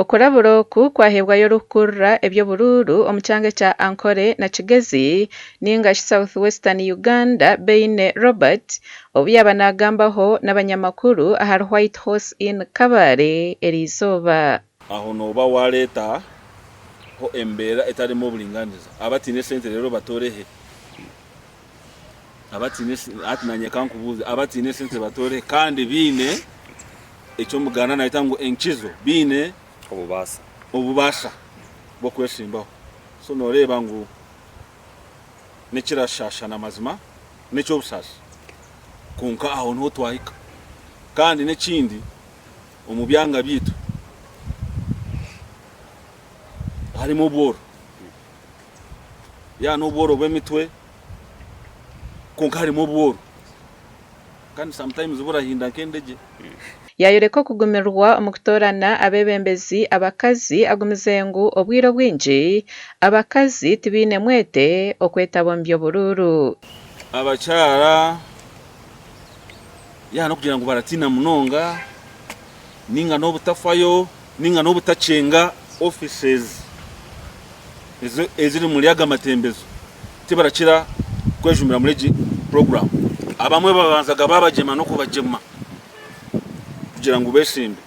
Okurabura oku kwahebwayo rukurra ebyobururu omu kyanga kya Ankole na Kigezi ninga South Western Uganda Beine Robert obu yaba nagambaho n'abanyamakuru aha White Horse Inn Kabale erizooba. Aho noba waleeta ho embeera etalimu obulinganiza abatine sente rero batorehe abatine atinanye kankubuze abatine sente batorehe kandi bine ekyo mugana naita ngo enkizo bine obubasha bwo kwesimbaho so noreba ngo nekirashasha namazima nekyo busasa kunka aho no twahika kandi nekindi omubyanga bitu harimo bworo ya no bworo bw'emitwe kunka harimo bworo kandi sometimes burahinda kendeje yayoreko kugumirwa omu kutorana abebembezi abakazi agumizengu obwiro bwingi abakazi tibine mwete okwetaba mu byobururu abakyara no kugira ngo baratina munonga ninga n'obutafayo ninga n'obutacenga offices eziri muri agamatembezo tibarakira kwejumira muri program abamwe babanzaga babajema no kubajema kugira ngo besimbe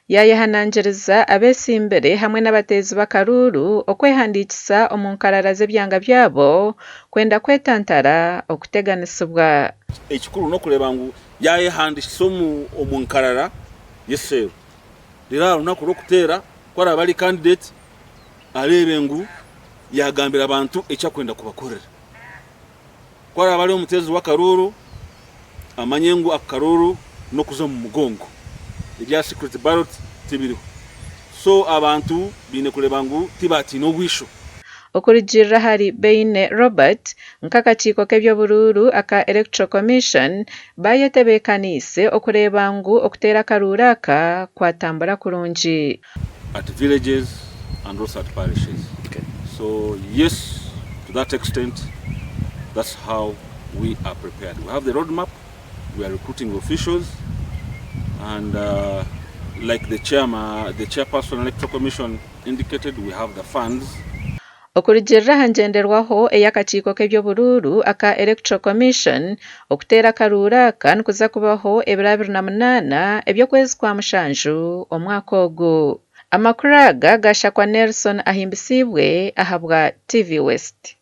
yayehanangiriza abesimbere hamwe n'abatezi bakaruru okwehandikisa omunkarara z'ebyanga byabo kwenda kwetantara okuteganisibwa ekikuru no kureba ngo yayehandikisa omunkarara yeseru rero nakuro kutera kwara bali candidate arebe ngo yagambira abantu echa kwenda kubakorera kwara bali omutezi wakaruru amanyengo akaruru no kuzo mu mugongo ibya secret ballot tibiriho so abantu bine kureba ngo tibati no bwisho okurijira hari Beine Robert nk'akakiiko k'ebyobururu aka Electoral Commission bayetebekanise okureba ngo okutera karura aka kwatambura kurungi at villages and also at parishes. Okay. So yes, to that extent, that's how we are prepared. We have the roadmap, we are recruiting officials, and like the chairperson Electoral Commission indicated, we have the funds. Okurijira hanjenderwaho eyakakiiko k'ebyobururu aka Electoral Commission okutera karura kan kuza kubaho ebirabiro na munana ebyokwezi kwa mushanju omwaka ogu. Amakuru aga gashakwa Nelson ahimbisibwe ahabwa TV West.